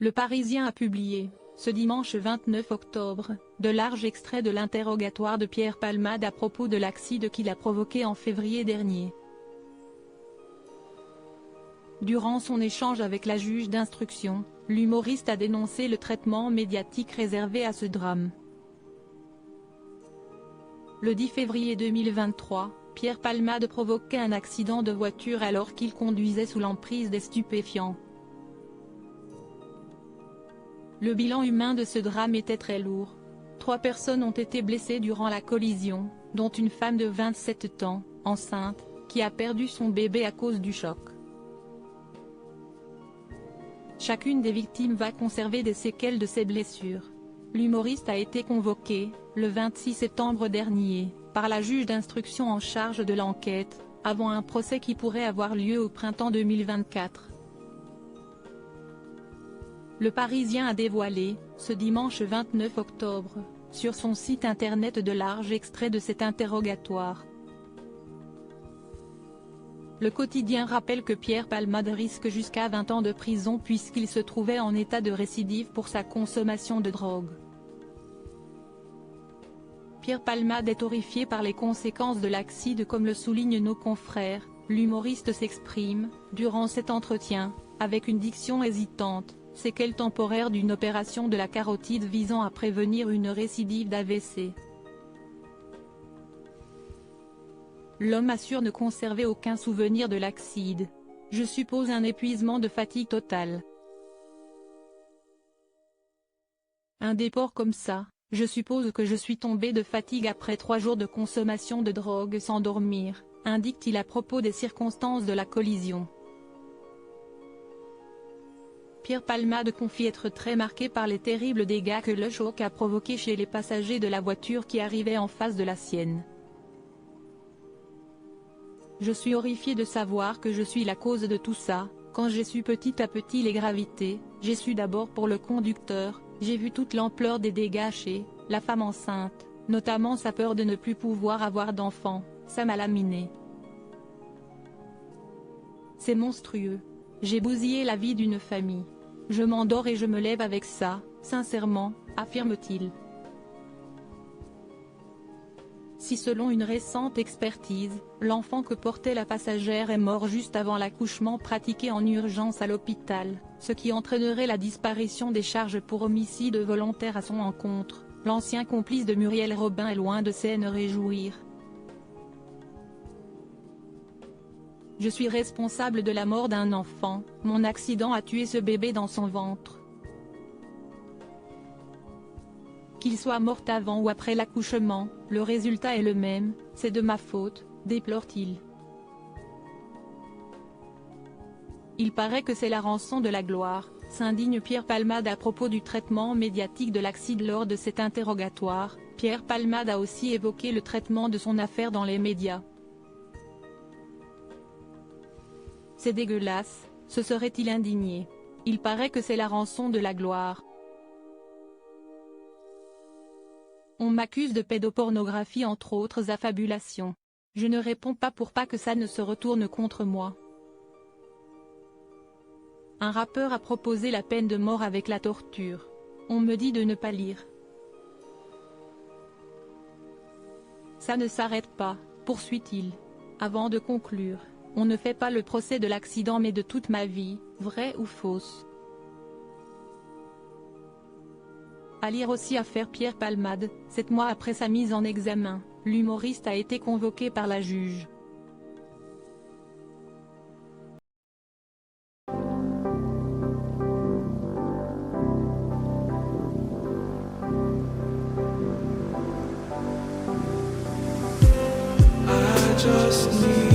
Le Parisien a publié, ce dimanche 29 octobre, de larges extraits de l'interrogatoire de Pierre Palmade à propos de l'accident qu'il a provoqué en février dernier. Durant son échange avec la juge d'instruction, l'humoriste a dénoncé le traitement médiatique réservé à ce drame. Le 10 février 2023, Pierre Palmade provoquait un accident de voiture alors qu'il conduisait sous l'emprise des stupéfiants. Le bilan humain de ce drame était très lourd. 3 personnes ont été blessées durant la collision, dont une femme de 27 ans, enceinte, qui a perdu son bébé à cause du choc. Chacune des victimes va conserver des séquelles de ses blessures. L'humoriste a été convoqué, le 26 septembre dernier, par la juge d'instruction en charge de l'enquête, avant un procès qui pourrait avoir lieu au printemps 2024. Le Parisien a dévoilé, ce dimanche 29 octobre, sur son site internet de larges extraits de cet interrogatoire. Le quotidien rappelle que Pierre Palmade risque jusqu'à 20 ans de prison puisqu'il se trouvait en état de récidive pour sa consommation de drogue. Pierre Palmade est horrifié par les conséquences de l'accident comme le soulignent nos confrères. L'humoriste s'exprime, durant cet entretien, avec une diction hésitante, séquelles temporaires d'une opération de la carotide visant à prévenir une récidive d'AVC. L'homme assure ne conserver aucun souvenir de l'accident. Je suppose un épuisement de fatigue totale. Un déport comme ça, je suppose que je suis tombé de fatigue après 3 jours de consommation de drogue sans dormir, indique-t-il à propos des circonstances de la collision. Pierre Palmade confie être très marqué par les terribles dégâts que le choc a provoqués chez les passagers de la voiture qui arrivait en face de la sienne. Je suis horrifié de savoir que je suis la cause de tout ça. Quand j'ai su petit à petit les gravités, j'ai su d'abord pour le conducteur, j'ai vu toute l'ampleur des dégâts chez la femme enceinte, notamment sa peur de ne plus pouvoir avoir d'enfant, ça m'a laminé. C'est monstrueux. J'ai bousillé la vie d'une famille. Je m'endors et je me lève avec ça, sincèrement, affirme-t-il. Si selon une récente expertise, l'enfant que portait la passagère est mort juste avant l'accouchement pratiqué en urgence à l'hôpital, ce qui entraînerait la disparition des charges pour homicide volontaire à son encontre, l'ancien complice de Muriel Robin est loin de s'en réjouir. Je suis responsable de la mort d'un enfant, mon accident a tué ce bébé dans son ventre. Qu'il soit mort avant ou après l'accouchement, le résultat est le même, c'est de ma faute, déplore-t-il. Il paraît que c'est la rançon de la gloire, s'indigne Pierre Palmade à propos du traitement médiatique de l'accident lors de cet interrogatoire. Pierre Palmade a aussi évoqué le traitement de son affaire dans les médias. C'est dégueulasse, se serait-il indigné. Il paraît que c'est la rançon de la gloire. On m'accuse de pédopornographie entre autres affabulations. Je ne réponds pas pour pas que ça ne se retourne contre moi. Un rappeur a proposé la peine de mort avec la torture. On me dit de ne pas lire. Ça ne s'arrête pas, poursuit-il. Avant de conclure, on ne fait pas le procès de l'accident mais de toute ma vie, vraie ou fausse. À lire aussi affaire Pierre Palmade, 7 mois après sa mise en examen, l'humoriste a été convoqué par la juge. I just need